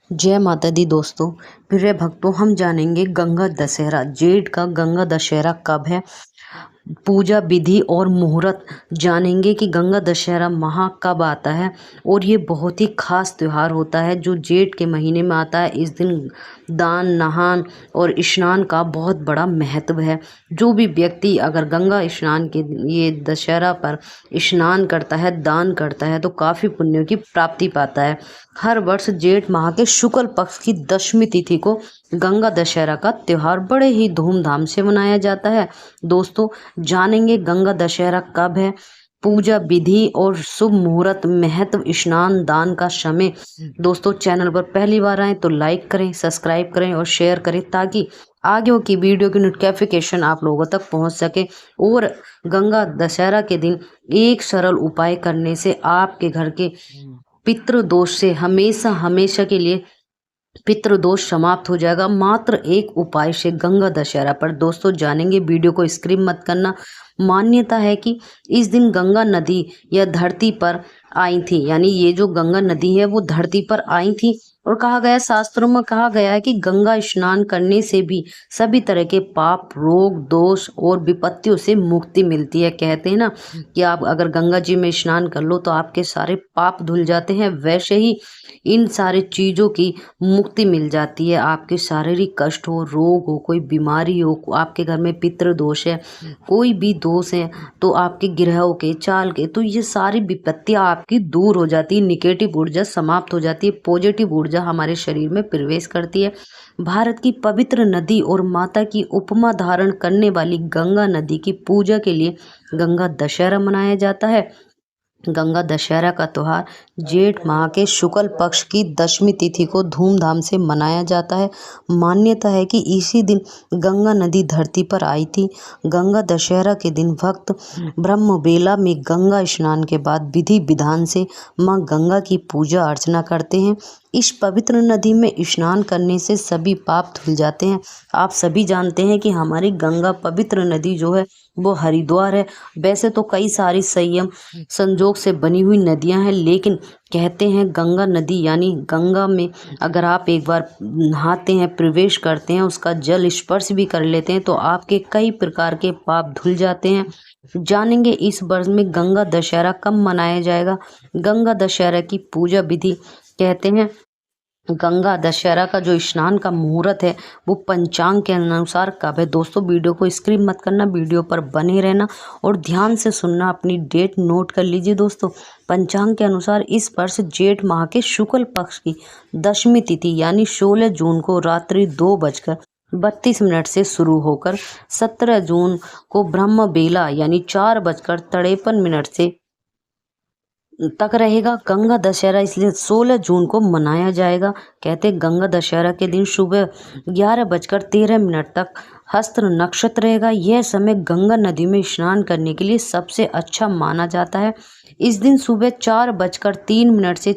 जय माता दी दोस्तों। प्रिय भक्तों, हम जानेंगे गंगा दशहरा। जेठ का गंगा दशहरा कब है, पूजा विधि और मुहूर्त जानेंगे कि गंगा दशहरा महा कब आता है। और ये बहुत ही खास त्यौहार होता है जो जेठ के महीने में आता है। इस दिन दान, नहान और स्नान का बहुत बड़ा महत्व है। जो भी व्यक्ति अगर गंगा स्नान के ये दशहरा पर स्नान करता है, दान करता है, तो काफ़ी पुण्यों की प्राप्ति पाता है। हर वर्ष जेठ माह के शुक्ल पक्ष की दशमी तिथि को गंगा दशहरा का त्योहार बड़े ही धूमधाम से मनाया जाता है। दोस्तों, जानेंगे गंगा दशहरा कब है, पूजा विधि और शुभ मुहूर्त, महत्व, स्नान दान का समय। दोस्तों, चैनल पर पहली बार आए तो लाइक करें, सब्सक्राइब करें और शेयर करें ताकि आगे की वीडियो की नोटिफिकेशन आप लोगों तक पहुंच सके। और गंगा दशहरा के दिन एक सरल उपाय करने से आपके घर के पितृ दोष से हमेशा हमेशा के लिए पितृदोष समाप्त हो जाएगा, मात्र एक उपाय से गंगा दशहरा पर। दोस्तों, जानेंगे, वीडियो को स्किप मत करना। मान्यता है कि इस दिन गंगा नदी या धरती पर आई थी, यानी ये जो गंगा नदी है वो धरती पर आई थी। और कहा गया, शास्त्रों में कहा गया है कि गंगा स्नान करने से भी सभी तरह के पाप, रोग, दोष और विपत्तियों से मुक्ति मिलती है। कहते हैं ना कि आप अगर गंगा जी में स्नान कर लो तो आपके सारे पाप धुल जाते हैं। वैसे ही इन सारे चीज़ों की मुक्ति मिल जाती है। आपके शारीरिक कष्ट हो, रोग हो, कोई बीमारी हो, आपके घर में पितृ दोष है, कोई भी दोष है, तो आपके ग्रहों के, चाल के, तो ये सारी विपत्तियां आपकी दूर हो जाती है। निगेटिव ऊर्जा समाप्त हो जाती है, पॉजिटिव ऊर्जा हमारे शरीर में प्रवेश करती है। भारत की पवित्र नदी और माता की उपमा धारण करने वाली गंगा नदी की पूजा के लिए गंगा दशहरा मनाया जाता है। गंगा दशहरा का त्योहार जेठ माह के शुक्ल पक्ष की दशमी तिथि को धूमधाम से मनाया जाता है। मान्यता है कि इसी दिन गंगा नदी धरती पर आई थी। गंगा दशहरा के दिन भक्त ब्रह्म बेला में गंगा स्नान के बाद विधि विधान से मां गंगा की पूजा अर्चना करते हैं। इस पवित्र नदी में स्नान करने से सभी पाप धुल जाते हैं। आप सभी जानते हैं कि हमारी गंगा पवित्र नदी जो है वो हरिद्वार है। वैसे तो कई सारी संयम संजोग से बनी हुई नदियां हैं, लेकिन कहते हैं गंगा नदी यानी गंगा में अगर आप एक बार नहाते हैं, प्रवेश करते हैं, उसका जल स्पर्श भी कर लेते हैं तो आपके कई प्रकार के पाप धुल जाते हैं। जानेंगे इस वर्ष में गंगा दशहरा कब मनाया जाएगा। गंगा दशहरा की पूजा विधि, कहते हैं गंगा दशहरा का जो स्नान का मुहूर्त है वो पंचांग के अनुसार कब है। दोस्तों, वीडियो को स्किप मत करना, वीडियो पर बने रहना और ध्यान से सुनना, अपनी डेट नोट कर लीजिए। दोस्तों, पंचांग के अनुसार इस वर्ष जेठ माह के शुक्ल पक्ष की दशमी तिथि यानी 16 जून को रात्रि 2:32 से शुरू होकर 17 जून को ब्रह्म बेला यानी 4:53 से तक रहेगा। गंगा दशहरा इसलिए 16 जून को मनाया जाएगा। कहते गंगा दशहरा के दिन सुबह 11:13 तक हस्त नक्षत्र रहेगा। यह समय गंगा नदी में स्नान करने के लिए सबसे अच्छा माना जाता है। इस दिन सुबह 4:03 से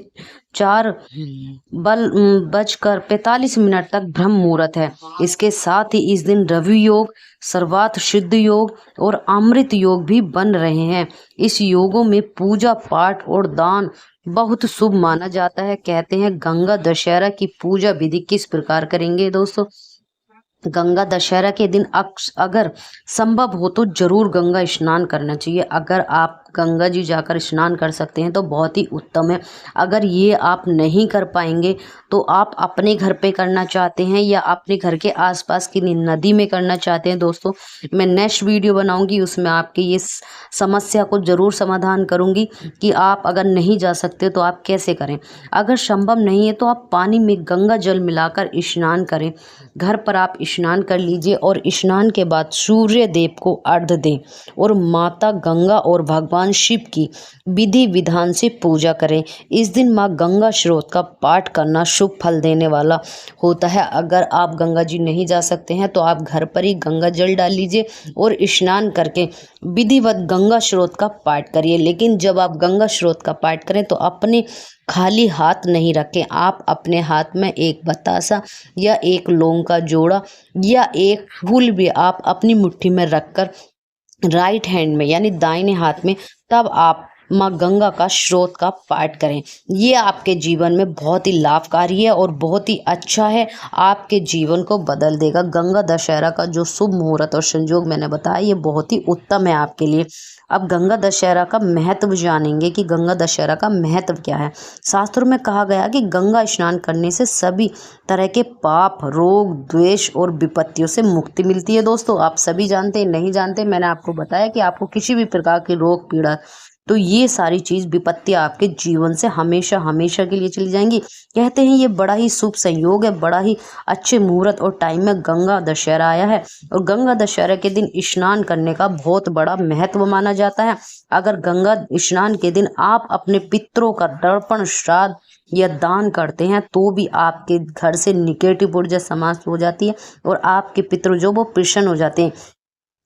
4:45 तक ब्रह्म मुहूर्त है। इसके साथ ही इस दिन रवि योग, सर्वार्थ सिद्ध योग और अमृत योग भी बन रहे हैं। इस योगों में पूजा पाठ और दान बहुत शुभ माना जाता है। कहते हैं गंगा दशहरा की पूजा विधि किस प्रकार करेंगे। दोस्तों, गंगा दशहरा के दिन अगर संभव हो तो जरूर गंगा स्नान करना चाहिए। अगर आप गंगा जी जाकर स्नान कर सकते हैं तो बहुत ही उत्तम है। अगर ये आप नहीं कर पाएंगे तो आप अपने घर पे करना चाहते हैं या अपने घर के आसपास की नदी में करना चाहते हैं, दोस्तों मैं नेक्स्ट वीडियो बनाऊंगी, उसमें आपकी ये समस्या को जरूर समाधान करूंगी कि आप अगर नहीं जा सकते तो आप कैसे करें। अगर संभव नहीं है तो आप पानी में गंगा जल मिलाकर स्नान करें। घर पर आप स्नान कर लीजिए और स्नान के बाद सूर्य देव को अर्घ्य दें और माता गंगा और भगवान शिव की विधि विधान से पूजा करें। इस दिन माँ गंगा स्रोत का पाठ करना शुभ फल देने वाला होता है। अगर आप गंगा जी नहीं जा सकते हैं तो आप घर पर ही गंगा जल डाल लीजिए और स्नान करके विधिवत गंगा स्रोत का पाठ करिए। लेकिन जब आप गंगा स्रोत का पाठ करें तो अपने खाली हाथ नहीं रखें। आप अपने हाथ में एक बतासा या एक लौंग का जोड़ा या एक फूल भी आप अपनी मुट्ठी में रखकर राइट हैंड में यानी दाहिने हाथ में तब आप माँ गंगा का स्रोत का पाठ करें। ये आपके जीवन में बहुत ही लाभकारी है और बहुत ही अच्छा है, आपके जीवन को बदल देगा। गंगा दशहरा का जो शुभ मुहूर्त और संयोग मैंने बताया, ये बहुत ही उत्तम है आपके लिए। अब गंगा दशहरा का महत्व जानेंगे कि गंगा दशहरा का महत्व क्या है। शास्त्रों में कहा गया कि गंगा स्नान करने से सभी तरह के पाप, रोग, द्वेष और विपत्तियों से मुक्ति मिलती है। दोस्तों, आप सभी जानते हैं, नहीं जानते, मैंने आपको बताया कि आपको किसी भी प्रकार की रोग पीड़ा, तो ये सारी चीज विपत्तियां आपके जीवन से हमेशा हमेशा के लिए चली जाएंगी। कहते हैं ये बड़ा ही शुभ संयोग है, बड़ा ही अच्छे मुहूर्त और टाइम में गंगा दशहरा आया है और गंगा दशहरा के दिन स्नान करने का बहुत बड़ा महत्व माना जाता है। अगर गंगा स्नान के दिन आप अपने पितरों का तर्पण, श्राद्ध या दान करते हैं तो भी आपके घर से निगेटिव ऊर्जा समाप्त हो जाती है और आपके पितृ जो वो प्रसन्न हो जाते हैं।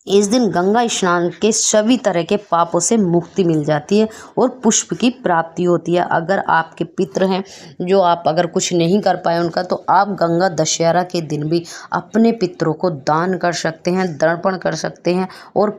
इस दिन गंगा स्नान के सभी तरह के पापों से मुक्ति मिल जाती है और पुष्प की प्राप्ति होती है। अगर आपके पितृ हैं जो आप अगर कुछ नहीं कर पाए उनका, तो आप गंगा दशहरा के दिन भी अपने पितरों को दान कर सकते हैं, तर्पण कर सकते हैं और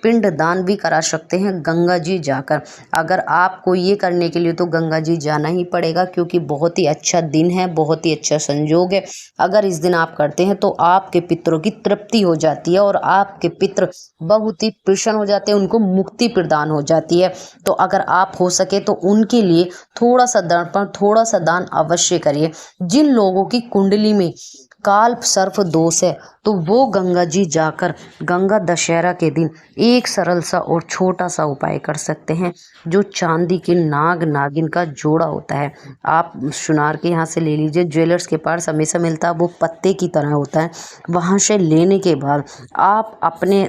पिंड दान भी करा सकते हैं गंगा जी जाकर। अगर आपको ये करने के लिए तो गंगा जी जाना ही पड़ेगा, क्योंकि बहुत ही अच्छा दिन है, बहुत ही अच्छा संयोग है। अगर इस दिन आप करते हैं तो आपके पितरों की तृप्ति हो जाती है और आपके पितृ बहुत ही प्रसन्न हो जाते हैं, उनको मुक्ति प्रदान हो जाती है। तो अगर आप हो सके तो उनके लिए थोड़ा सा दर्पण, थोड़ा सा दान अवश्य करिए। जिन लोगों की कुंडली में काल सर्प दोष है तो वो गंगा जी जाकर गंगा दशहरा के दिन एक सरल सा और छोटा सा उपाय कर सकते हैं। जो चांदी के नाग नागिन का जोड़ा होता है, आप सुनार के यहाँ से ले लीजिए, ज्वेलर्स के पास हमेशा मिलता है, वो पत्ते की तरह होता है। वहाँ से लेने के बाद आप अपने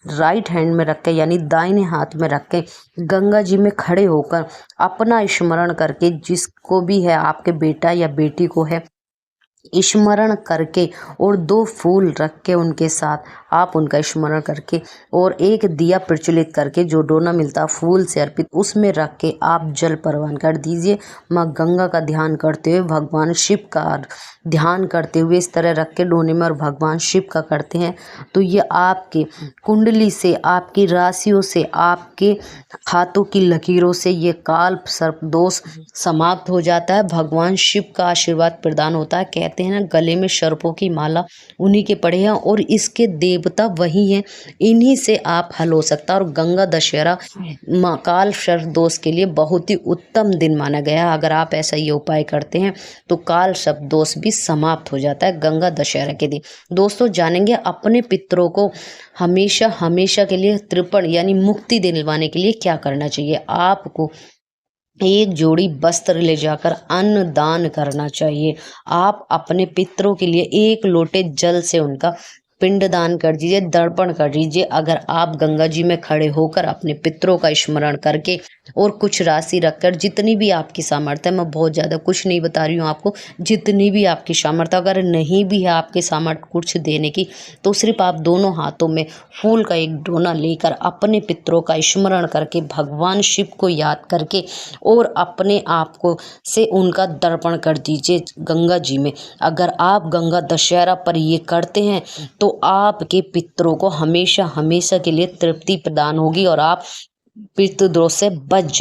राइट हैंड में रख के, यानी दाहिने हाथ में रख के, गंगा जी में खड़े होकर अपना स्मरण करके, जिसको भी है आपके बेटा या बेटी को है, स्मरण करके और 2 फूल रख के उनके साथ आप उनका स्मरण करके और एक दिया प्रज्वलित करके, जो डोना मिलता है फूल से अर्पित, उसमें रख के आप जल प्रवान कर दीजिए। माँ गंगा का ध्यान करते हुए, भगवान शिव का ध्यान करते हुए इस तरह रख के डोने में और भगवान शिव का करते हैं तो ये आपके कुंडली से, आपकी राशियों से, आपके हाथों की लकीरों से ये काल सर्प दोष समाप्त हो जाता है। भगवान शिव का आशीर्वाद प्रदान होता है। कहते हैं ना, गले में सर्पों की माला उन्हीं के पड़े हैं और इसके देवता वही हैं, इन्हीं से आप हल हो सकता है। और गंगा दशहरा काल सर्प दोष के लिए बहुत ही उत्तम दिन माना गया है। अगर आप ऐसा ये उपाय करते हैं तो काल सर्प दोष भी समाप्त हो जाता है गंगा दशहरा के दिन। दोस्तों, जानेंगे अपने पितरों को हमेशा हमेशा के लिए तृपण यानी मुक्ति दिलवाने के लिए क्या करना चाहिए। आपको एक जोड़ी वस्त्र ले जाकर अन्न दान करना चाहिए। आप अपने पितरों के लिए 1 लोटे जल से उनका पिंड दान कर दीजिए, दर्पण कर दीजिए। अगर आप गंगा जी में खड़े होकर अपने पितरों का स्मरण करके और कुछ राशि रखकर, जितनी भी आपकी सामर्थ्य है, मैं बहुत ज़्यादा कुछ नहीं बता रही हूँ आपको, जितनी भी आपकी सामर्थ्य, अगर नहीं भी है आपके सामर्थ्य कुछ देने की, तो सिर्फ आप दोनों हाथों में फूल का एक डोना लेकर अपने पितरों का स्मरण करके, भगवान शिव को याद करके और अपने आप को से उनका दर्पण कर दीजिए गंगा जी में। अगर आप गंगा दशहरा पर ये करते हैं तो आपके पितरों को हमेशा हमेशा के लिए तृप्ति प्रदान होगी और आप पितृदोष से बच